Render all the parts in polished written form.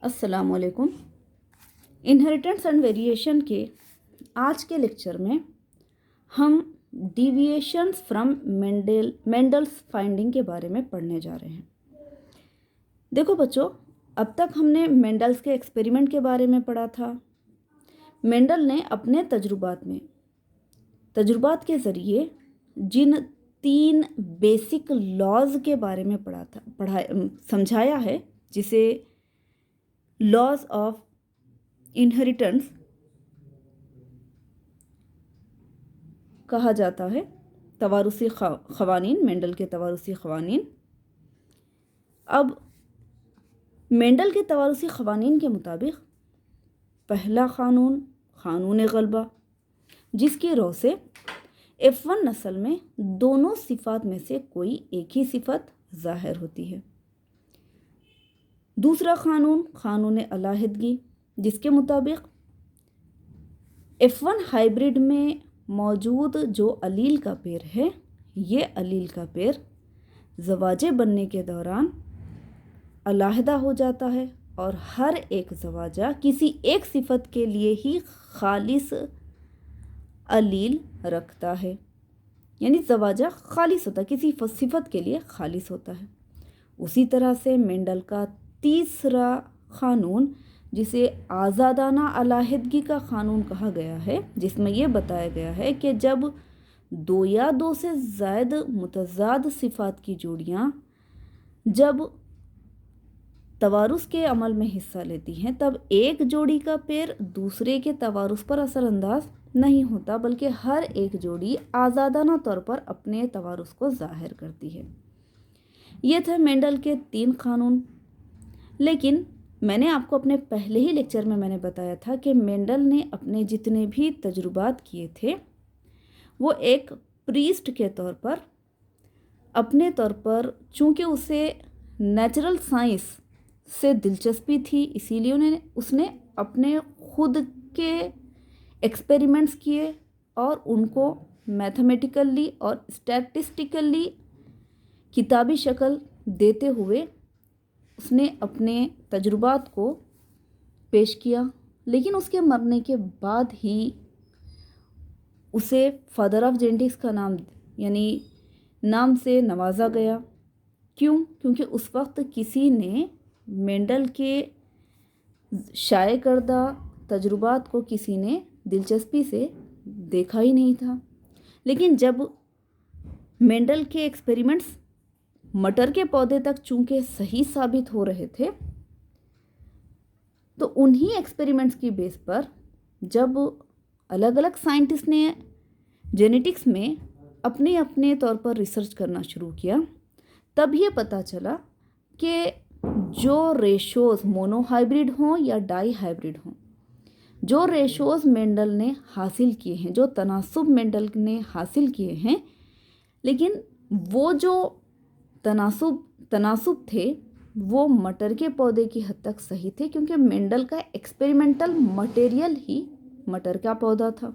अस्सलामुअलैकुम। Inheritance and variation के आज के लेक्चर में हम डिविएशंस फ्रॉम मेंडल्स फाइंडिंग के बारे में पढ़ने जा रहे हैं। देखो बच्चों, अब तक हमने मेंडल्स के एक्सपेरिमेंट के बारे में पढ़ा था। मेंडल ने अपने तजुर्बात के ज़रिए जिन 3 बेसिक लॉज के बारे में समझाया है, जिसे लॉज ऑफ इनहेरिटेंस कहा जाता है। तवारुसी ख़वानीन, मेंडल के तवारुसी ख़वानीन। अब मेंडल के तवारुसी ख़वानीन के मुताबिक पहला क़ानून क़ानून ग़ल्बा, जिसकी रौ से F1 नस्ल में दोनों सिफ़ात में से कोई एक ही सिफ़त ज़ाहिर होती है। दूसरा क़ानून क़ानून अलाहिदगी, जिसके मुताबिक F1 हाइब्रिड में मौजूद जो अलील का पेड़ है, ये अलील का पेड़ ज़वाजे बनने के दौरान अलहदा हो जाता है और हर एक ज़वाजा किसी एक सिफ़त के लिए ही खालिस अलील रखता है, यानी ज़वाजा खालिस होता है, किसी सिफ़त के लिए खालिस होता है। उसी तरह से मेंडल का तीसरा क़ानून, जिसे आज़ादाना अलहदगी का क़ानून कहा गया है, जिसमें यह बताया गया है कि जब 2 या 2 से ज़ायद मुतज़ाद सिफ़ात की जोड़ियाँ जब तवारुस के अमल में हिस्सा लेती हैं, तब एक जोड़ी का पेड़ दूसरे के तवारुस पर असरअंदाज नहीं होता, बल्कि हर एक जोड़ी आज़ादाना तौर पर अपने तवारुस को ज़ाहिर करती है। ये थे मेंडल के 3 क़ानून। लेकिन मैंने आपको अपने पहले ही लेक्चर में मैंने बताया था कि मेंडल ने अपने जितने भी तजुर्बात किए थे, वो एक प्रीस्ट के तौर पर, अपने तौर पर, चूँकि उसे नेचुरल साइंस से दिलचस्पी थी, इसीलिए उसने अपने खुद के एक्सपेरिमेंट्स किए और उनको मैथमेटिकली और स्टैटिस्टिकली किताबी शक्ल देते हुए उसने अपने तजुर्बात को पेश किया। लेकिन उसके मरने के बाद ही उसे फादर ऑफ जेनेटिक्स का नाम से नवाजा गया। क्यों? क्योंकि उस वक्त किसी ने मेंडल के शाये करदा तजुर्बात को किसी ने दिलचस्पी से देखा ही नहीं था। लेकिन जब मेंडल के एक्सपेरिमेंट्स मटर के पौधे तक चूंकि सही साबित हो रहे थे, तो उन्हीं एक्सपेरिमेंट्स की बेस पर जब अलग अलग साइंटिस्ट ने जेनेटिक्स में अपने अपने तौर पर रिसर्च करना शुरू किया, तब ये पता चला कि जो रेशोज़ मोनोहाइब्रिड हों या डाई हाइब्रिड हों, जो रेशोज़ मेंडल ने हासिल किए हैं, जो तनासुब मेंडल ने हासिल किए हैं, लेकिन वो जो तनासुब थे वो मटर के पौधे की हद तक सही थे, क्योंकि मेंडल का एक्सपेरिमेंटल मटेरियल ही मटर का पौधा था।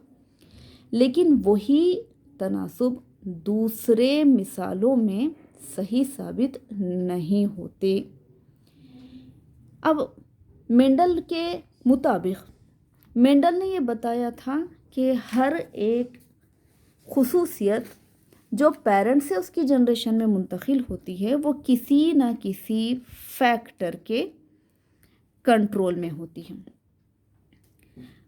लेकिन वही तनासुब दूसरे मिसालों में सही साबित नहीं होते। अब मेंडल के मुताबिक मेंडल ने ये बताया था कि हर एक खुसूसियत जो पेरेंट्स से उसकी जनरेशन में मुंतकिल होती है, वो किसी न किसी फैक्टर के कंट्रोल में होती है।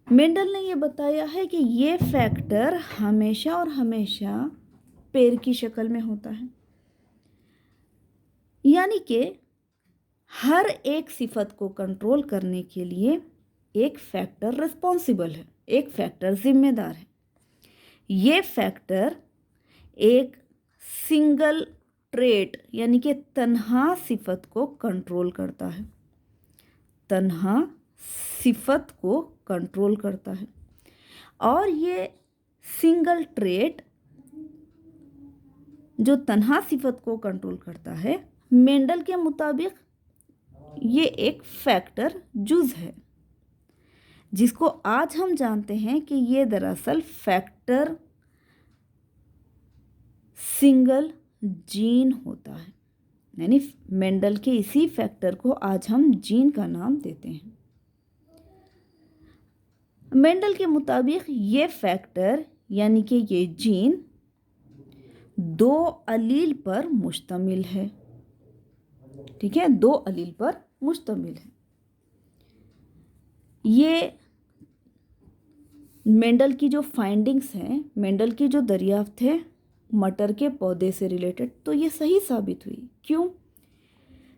मेंडल ने ये बताया है कि ये फैक्टर हमेशा और हमेशा पेड़ की शक्ल में होता है, यानी कि हर एक सिफत को कंट्रोल करने के लिए एक फैक्टर रिस्पॉन्सिबल है, एक फैक्टर जिम्मेदार है। ये फैक्टर एक सिंगल ट्रेट यानी कि तन्हा सिफत को कंट्रोल करता है, तन्हा सिफत को कंट्रोल करता है। और ये सिंगल ट्रेट जो तन्हा सिफत को कंट्रोल करता है, मेंडल के मुताबिक ये एक फैक्टर जुज है, जिसको आज हम जानते हैं कि ये दरअसल फैक्टर सिंगल जीन होता है। यानी मेंडल के इसी फैक्टर को आज हम जीन का नाम देते हैं। मेंडल के मुताबिक ये फैक्टर यानी कि ये जीन 2 अलील पर मुश्तमिल है। ठीक है, 2 अलील पर मुश्तमिल है। ये मेंडल की जो फाइंडिंग्स हैं, मेंडल की जो दरियाफ्त है मटर के पौधे से रिलेटेड, तो ये सही साबित हुई। क्यों?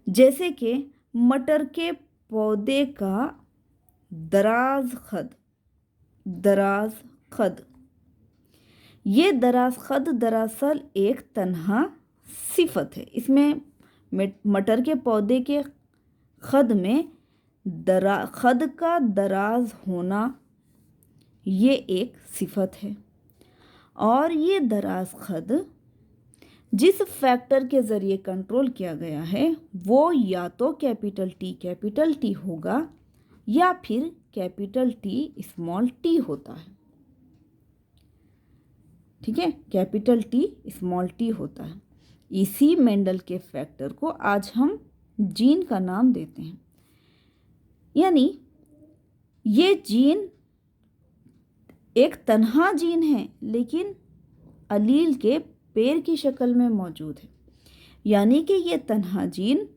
जैसे कि मटर के पौधे का दराज खद, ये दराज खद दरअसल एक तन्हा सिफत है। इसमें मटर के पौधे के खद में खद का दराज होना ये एक सिफत है। और ये दराज खद जिस फैक्टर के ज़रिए कंट्रोल किया गया है वो या तो कैपिटल टी होगा या फिर कैपिटल टी स्मॉल टी होता है। ठीक है, कैपिटल टी स्मॉल टी होता है। इसी मेंडल के फैक्टर को आज हम जीन का नाम देते हैं। यानी ये जीन एक तन्हा जीन है लेकिन अलील के पेड़ की शक्ल में मौजूद है। यानी कि ये तन्हा जीन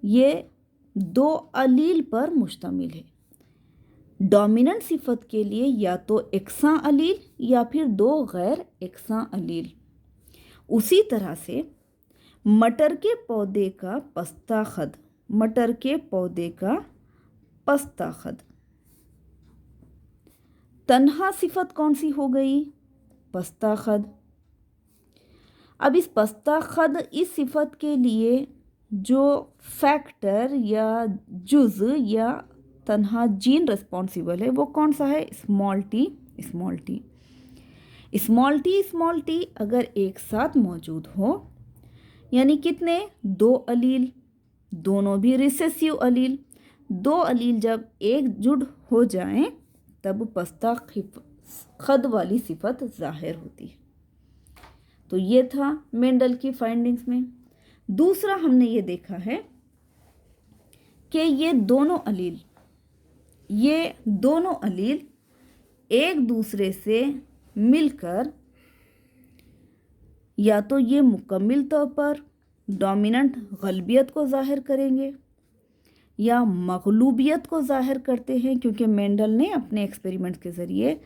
ये 2 अलील पर मुश्तमिल है। डोमिनेंट सिफत के लिए या तो एकसा अलील या फिर 2 गैर एकसा अलील। उसी तरह से मटर के पौधे का पस्ता खद तन्हा सिफत कौन सी हो गई? पस्ता खद। अब इस पस्ता खद इस सिफत के लिए जो फैक्टर या जुज़ या तन्हा जीन रिस्पॉन्सिबल है वो कौन सा है? स्मॉल टी अगर एक साथ मौजूद हो यानी कितने? 2 अलील, दोनों भी रिसेसिव अलील। 2 अलील जब एकजुट हो जाएं तब पस्ता खद वाली सिफत जाहिर होती है। तो ये था मेंडल की फाइंडिंग्स में। दूसरा हमने ये देखा है कि ये दोनों अलील एक दूसरे से मिलकर या तो ये मुकम्मिल तौर पर डोमिनेंट गलबियत को जाहिर करेंगे या मगलूबियत को जाहिर करते हैं, क्योंकि मेंडल ने अपने एक्सपेरिमेंट के ज़रिए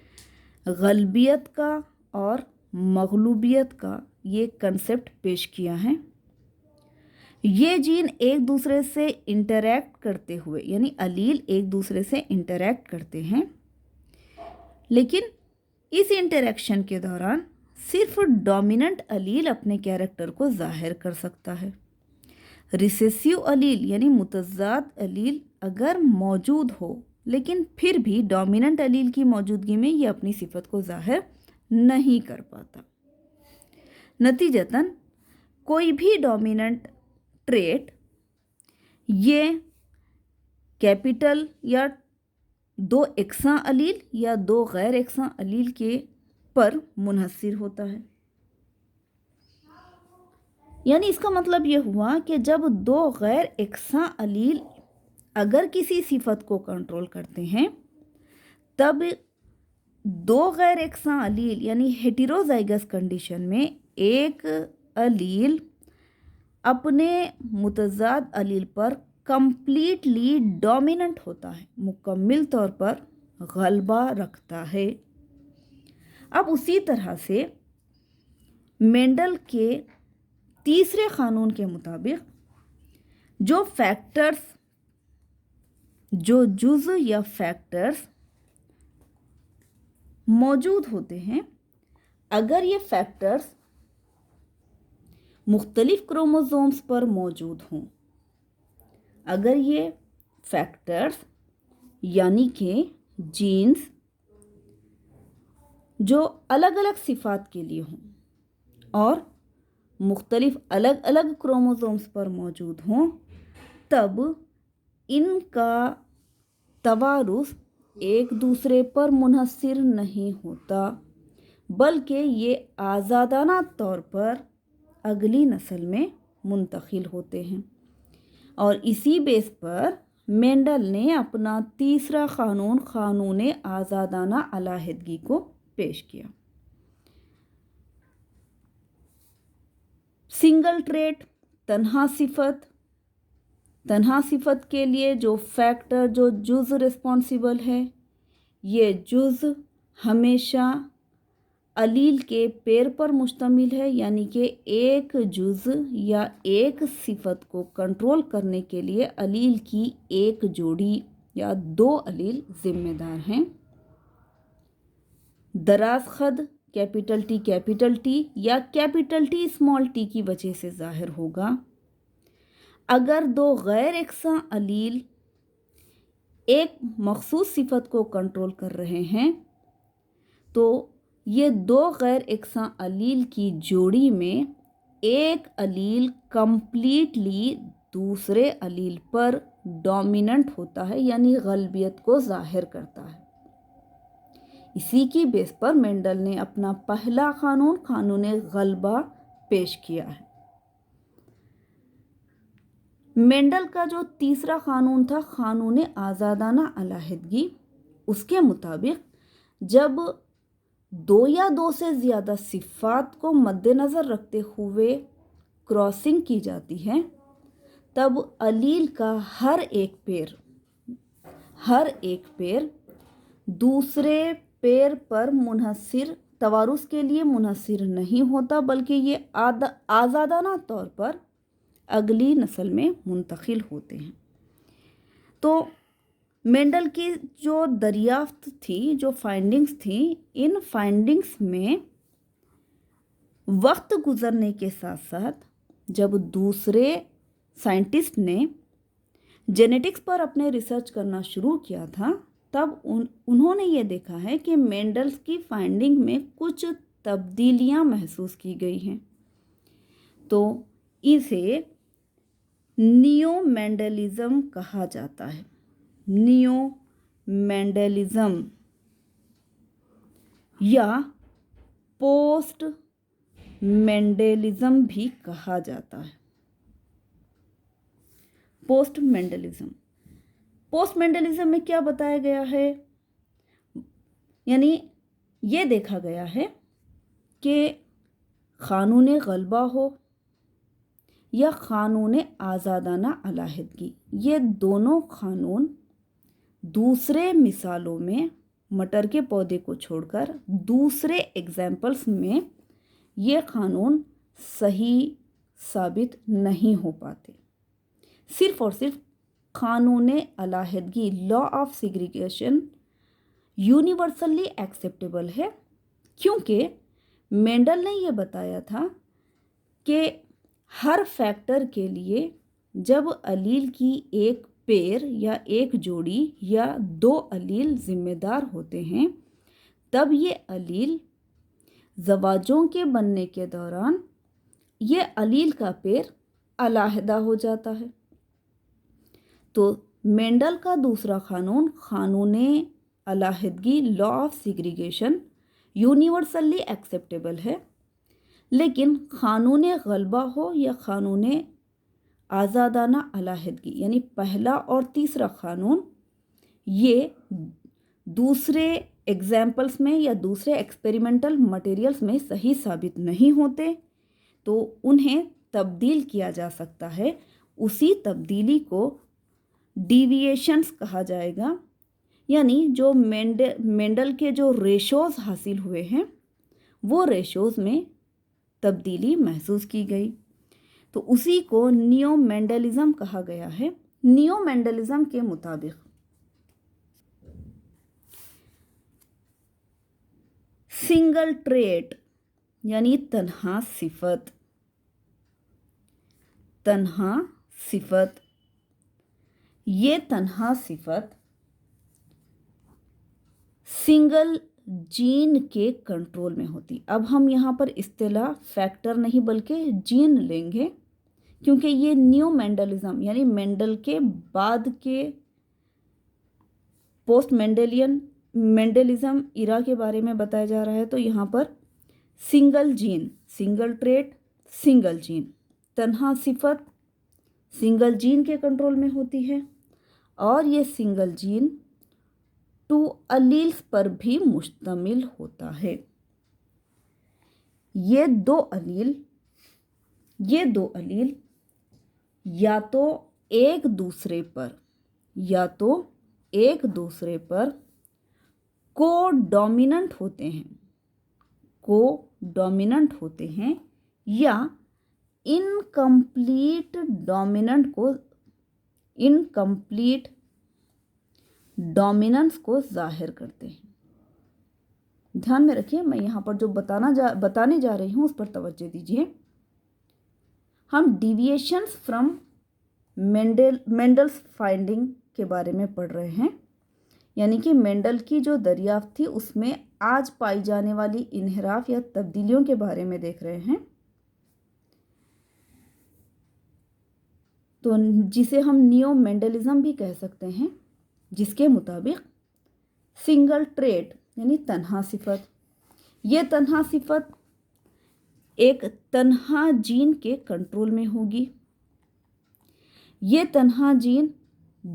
गलबियत का और मगलूबियत का ये कंसेप्ट पेश किया है। ये जीन एक दूसरे से इंटरैक्ट करते हुए यानी अलील एक दूसरे से इंटरैक्ट करते हैं, लेकिन इस इंटरैक्शन के दौरान सिर्फ डोमिनेंट अलील अपने कैरेक्टर को जाहिर कर सकता है। रिसेसिव अलील यानी मुतज़ाद अलील अगर मौजूद हो लेकिन फिर भी डोमिनेंट अलील की मौजूदगी में ये अपनी सिफत को जाहिर नहीं कर पाता। नतीजतन कोई भी डोमिनेंट ट्रेट ये कैपिटल या 2 एकसा अलील या 2 गैर एकसा अलील के पर मुनहसर होता है। यानी इसका मतलब ये हुआ कि जब 2 गैर एकसा अलील अगर किसी सिफत को कंट्रोल करते हैं तब 2 गैर एकसा अलील यानी हेटेरोजाइगस कंडीशन में एक अलील अपने मुतज़ाद अलील पर कंप्लीटली डोमिनेंट होता है, मुकम्मिल तौर पर गलबा रखता है। अब उसी तरह से मेंडल के तीसरे क़ानून के मुताबिक जो फैक्टर्स जो जुज़ या फैक्टर्स मौजूद होते हैं, अगर ये फैक्टर्स मुख्तलिफ क्रोमोसोम्स पर मौजूद हों, अगर ये फैक्टर्स यानी कि जीन्स जो अलग अलग सिफात के लिए हों और मुख्तलिफ अलग अलग क्रोमोसोम्स पर मौजूद हों, तब इनका तवारुस एक दूसरे पर मुनहसर नहीं होता, बल्कि ये आज़ादाना तौर पर अगली नस्ल में मुंतकिल होते हैं। और इसी बेस पर मेंडल ने अपना तीसरा कानून, कानून आज़ादाना अलहदगी को पेश किया। सिंगल ट्रेट, तन्हा सिफत। तन्हा सिफत के लिए जो फैक्टर, जो जुज़ रिस्पॉन्सिबल है, ये जुज़ हमेशा अलील के पेर पर मुश्तमिल है, यानी कि एक जुज़ या एक सिफत को कंट्रोल करने के लिए अलील की एक जोड़ी या दो अलील जिम्मेदार हैं। दराज खद कैपिटल टी या कैपिटल टी स्मॉल टी की वजह से ज़ाहिर होगा। अगर दो गैर यकसां अलील एक मखसूस सिफत को कंट्रोल कर रहे हैं तो ये दो गैर यकसां अलील की जोड़ी में एक अलील कंप्लीटली दूसरे अलील पर डोमिनेंट होता है, यानी गलबियत को जाहिर करता है। इसी की बेस पर मेंडल ने अपना पहला कानून, कानून गलबा पेश किया है। मेंडल का जो तीसरा कानून था, कानून आज़ादाना अलहदगी, उसके मुताबिक जब दो या दो से ज़्यादा सिफ़ात को मद्देनज़र रखते हुए क्रॉसिंग की जाती है, तब अलील का हर एक पैर दूसरे पैर पर मुनहसिर, तवारुस के लिए मुनहसिर नहीं होता, बल्कि ये आज़ादाना तौर पर अगली नस्ल में मुंतकिल होते हैं। तो मेंडल की जो दरियाफ्त थी, जो फाइंडिंग्स थी, इन फाइंडिंग्स में वक्त गुजरने के साथ साथ जब दूसरे साइंटिस्ट ने जेनेटिक्स पर अपने रिसर्च करना शुरू किया था, तब उन्होंने ये देखा है कि मेंडल की फाइंडिंग में कुछ तब्दीलियां महसूस की गई हैं। तो इसे नियो मेंडलिज्म कहा जाता है। नियो मेंडलिज्म या पोस्ट मेंडलिज्म भी कहा जाता है। पोस्ट मेंडलिज्म में क्या बताया गया है, यानी ये देखा गया है कि कानून गलबा हो या कानून आज़ादाना अलहदगी, ये दोनों कानून दूसरे मिसालों में, मटर के पौधे को छोड़कर दूसरे एग्जाम्पल्स में ये कानून सही साबित नहीं हो पाते। सिर्फ और सिर्फ कानून अलहदगी, law of segregation, universally acceptable है, क्योंकि मेंडल ने ये बताया था कि हर फैक्टर के लिए जब अलील की एक पेयर या एक जोड़ी या दो अलील जिम्मेदार होते हैं, तब ये अलील ज़वाजों के बनने के दौरान ये अलील का पेयर अलहदा हो जाता है। तो मेंडल का दूसरा कानून, कानून अलहदगी, law of segregation, universally acceptable है, लेकिन कानून गलबा हो या कानून आज़ादाना अलहदगी, यानी पहला और तीसरा कानून, ये दूसरे एग्जाम्पल्स में या दूसरे एक्सपेरिमेंटल मटेरियल्स में सही साबित नहीं होते, तो उन्हें तब्दील किया जा सकता है। उसी तब्दीली को डिविएशंस कहा जाएगा, यानी जो मेंडल के जो रेशोज़ हासिल हुए हैं, वो रेशोज़ में तब्दीली महसूस की गई, तो उसी को नियो मेंडलिज्म कहा गया है। नियो मेंडलिज्म के मुताबिक सिंगल ट्रेट यानी तन्हा सिफत, ये तन्हा सिफत सिंगल जीन के कंट्रोल में होती। अब हम यहाँ पर इस्तेलाह फैक्टर नहीं बल्कि जीन लेंगे, क्योंकि ये न्यू मेंडलिज्म यानी मेंडल के बाद के पोस्ट मेंडलिज्म इरा के बारे में बताया जा रहा है। तो यहाँ पर single gene, single trait, single gene, तन्हा सिफत सिंगल जीन के कंट्रोल में होती है और ये सिंगल जीन 2 अलील्स पर भी मुश्तमिल होता है। ये दो अलील या तो एक दूसरे पर को-डोमिनेंट होते हैं या इनकम्प्लीट डोमिनेंस को जाहिर करते हैं। ध्यान में रखिए, मैं यहाँ पर जो बताने जा रही हूँ उस पर तवज्जो दीजिए। हम डिविएशंस फ्रॉम मेंडल्स फाइंडिंग के बारे में पढ़ रहे हैं, यानी कि मेंडल की जो दरियाफ्त थी उसमें आज पाई जाने वाली इन्हिराफ या तब्दीलियों के बारे में देख रहे हैं। तो जिसे हम नियो मेंडलिज्म भी कह सकते हैं, जिसके मुताबिक सिंगल ट्रेट यानी तन्हा सिफत, ये तन्हा सिफत एक तन्हा जीन के कंट्रोल में होगी। ये तन्हा जीन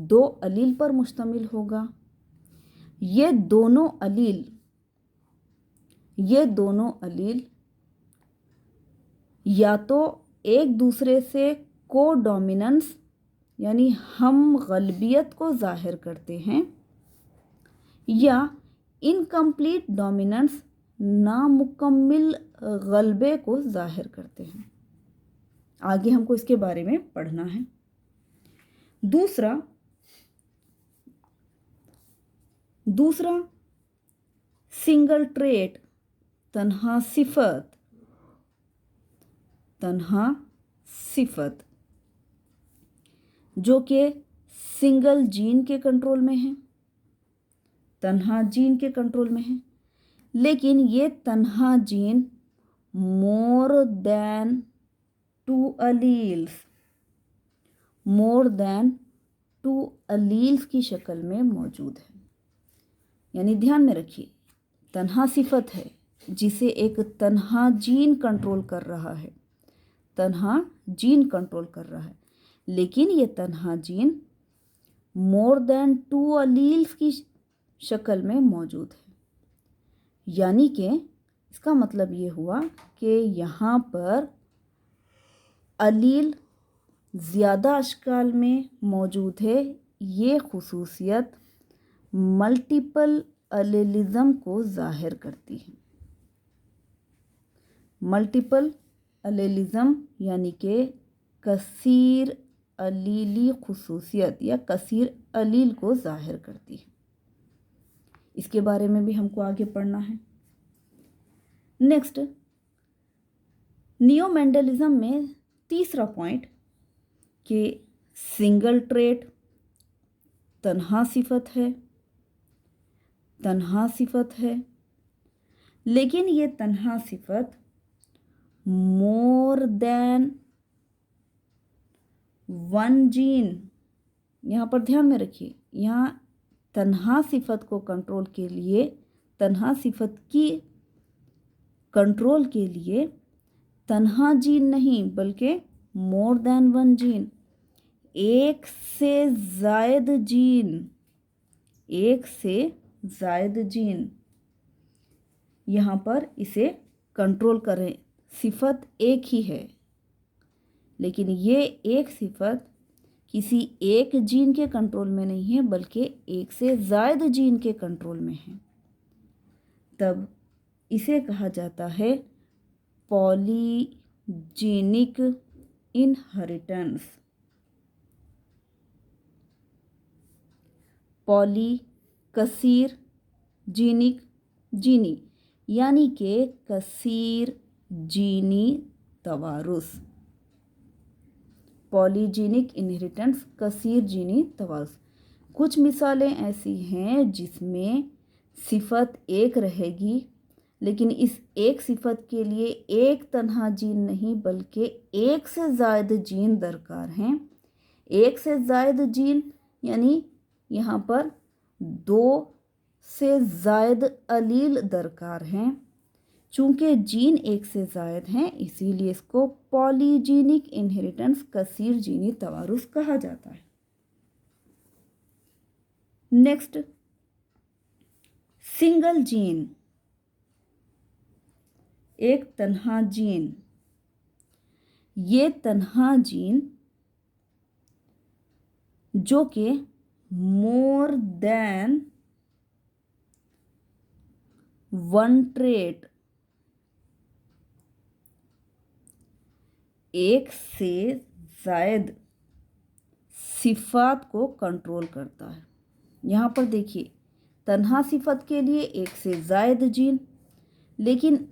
2 अलील पर मुश्तमिल होगा। ये दोनों अलील या तो एक दूसरे से को-डोमिनेंस यानी हम गलबियत को जाहिर करते हैं या इनकम्प्लीट डोमिनेंस नामुकम्मिल गलबे को जाहिर करते हैं। आगे हमको इसके बारे में पढ़ना है। दूसरा सिंगल ट्रेट तन्हा सिफत जो कि सिंगल जीन के कंट्रोल में है, तन्हा जीन के कंट्रोल में है, लेकिन ये तन्हा जीन मोर देन 2 अलील्स की शक्ल में मौजूद है। यानी ध्यान में रखिए, तन्हा सिफत है जिसे एक तन्हा जीन कंट्रोल कर रहा है, लेकिन ये तन्हा जीन मोर देन 2 अलील्स की शक्ल में मौजूद है। यानी कि इसका मतलब ये हुआ कि यहाँ पर अलील ज़्यादा अशकाल में मौजूद है। ये खुसूसियत मल्टीपल अलीलिज्म को ज़ाहिर करती है। मल्टीपल अलीलिज्म यानी कि कसीर अलीली खुसूसियत या कसीर अलील को ज़ाहिर करती है। इसके बारे में भी हमको आगे पढ़ना है। नेक्स्ट, नियो मेंडलिज्म में तीसरा पॉइंट कि सिंगल ट्रेट तन्हा सिफत है, लेकिन ये तन्हा सिफत मोर देन 1 जीन, यहाँ पर ध्यान में रखिए, यहाँ तन्हा सिफत को कंट्रोल के लिए, तन्हा सिफत की कंट्रोल के लिए तन्हा जीन नहीं बल्कि मोर देन 1 जीन, एक से जायद जीन यहाँ पर इसे कंट्रोल करें। सिफत एक ही है, लेकिन ये एक सिफत किसी एक जीन के कंट्रोल में नहीं है बल्कि एक से ज़ायद जीन के कंट्रोल में है। तब इसे कहा जाता है पॉलीजीनिक इनहेरिटेंस। पॉली कसीर, जीनी यानी कि कसीर जीनी तवारुस। पॉलीजीनिक इनहेरिटेंस, कसीर जीनी तवारुस। कुछ मिसालें ऐसी हैं जिसमें सिफत एक रहेगी, लेकिन इस एक सिफत के लिए एक तन्हा जीन नहीं बल्कि एक से ज़ायद जीन दरकार हैं। एक से ज़ायद जीन यानी यहाँ पर 2 से ज़ायद अलील दरकार हैं, चूंकि जीन एक से ज़ायद हैं इसीलिए इसको पॉलीजीनिक इनहेरिटेंस कसीर जीनी तवारुस कहा जाता है। नेक्स्ट, सिंगल जीन, एक तन्हा जीन। ये तन्हा जीन जो कि मोर देन वन ट्रेट, एक से जायद सिफात को कंट्रोल करता है। यहाँ पर देखिए, तन्हा सिफत के लिए एक से जायद जीन, लेकिन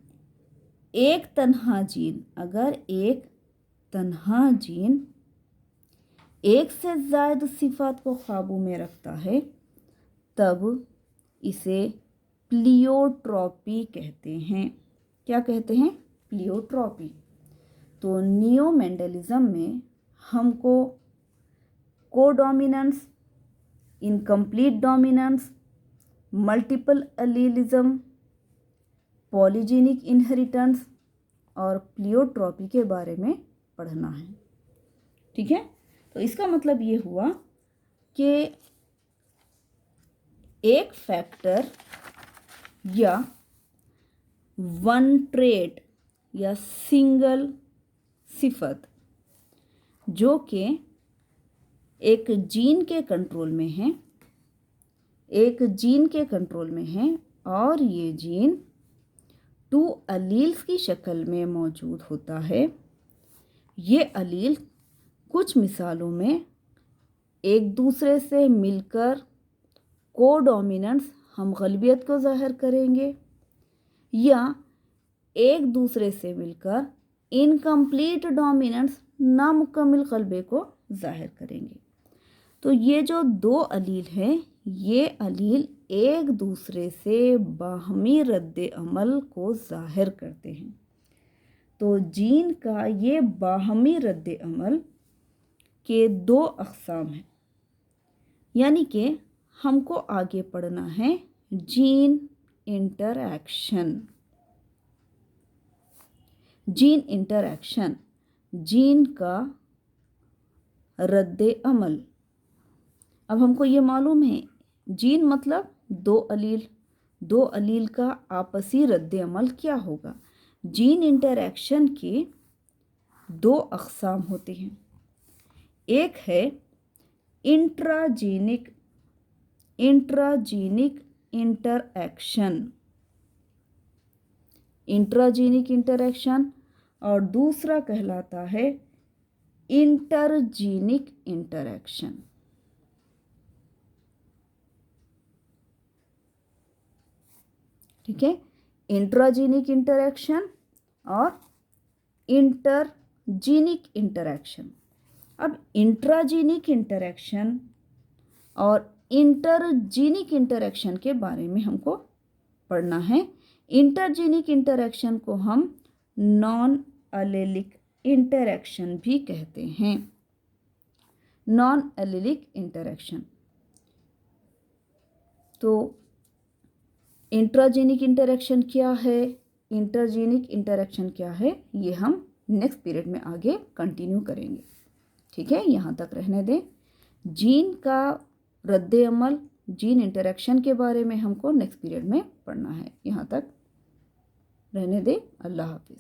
एक तन्हा जीन, अगर एक तन्हा जीन एक से ज़ायद सिफात को काबू में रखता है तब इसे प्लियोट्रॉपी कहते हैं। क्या कहते हैं? प्लियोट्रॉपी। तो नियो मेंडलिज्म में हमको codominance, incomplete dominance, multiple एलीलिज्म, polygenic inheritance और प्लियोट्रॉपी के बारे में पढ़ना है। ठीक है, तो इसका मतलब ये हुआ कि एक फैक्टर या वन ट्रेट या सिंगल सिफत जो कि एक जीन के कंट्रोल में है, एक जीन के कंट्रोल में है और ये जीन 2 अलील्स की शक्ल में मौजूद होता है। ये अलील कुछ मिसालों में एक दूसरे से मिलकर कोडोमिनेंस, हम गलबियत को ज़ाहिर करेंगे, या एक दूसरे से मिलकर इनकम्प्लीट डोमिनेंस, नामुकम्मिल गलबे को ज़ाहिर करेंगे। तो ये जो 2 अलील हैं, ये अलील एक दूसरे से बाहमी रद्द अमल को ज़ाहिर करते हैं। तो जीन का ये बाहमी रद्द अमल के 2 अक़साम हैं, यानी कि हमको आगे पढ़ना है gene interaction. Gene interaction, gene का रद्द अमल। अब हमको ये मालूम है जीन मतलब 2 अलील, 2 अलील का आपसी रद्द अमल क्या होगा। जीन इंटरैक्शन के 2 अक़साम होते हैं। एक है इंट्राजीनिक इंटरैक्शन, इंट्राजीनिक इंटरैक्शन, और दूसरा कहलाता है इंटरजीनिक इंटरैक्शन। ठीक है, इंट्राजीनिक इंटरैक्शन और इंटरजीनिक इंटरैक्शन। अब इंट्राजीनिक इंटरैक्शन और इंटरजीनिक इंटरैक्शन के बारे में हमको पढ़ना है। इंटरजीनिक इंटरैक्शन को हम नॉन एलेलिक इंटरैक्शन भी कहते हैं। Non allylic interaction. तो इंट्राजीनिक इंटरैक्शन क्या है, इंटरजीनिक इंटरैक्शन क्या है, ये हम नेक्स्ट पीरियड में आगे कंटिन्यू करेंगे। ठीक है, यहाँ तक रहने दें। जीन का रद्द अमल, जीन इंटरैक्शन के बारे में हमको नेक्स्ट पीरियड में पढ़ना है। यहाँ तक रहने दें। अल्लाह हाफिज़।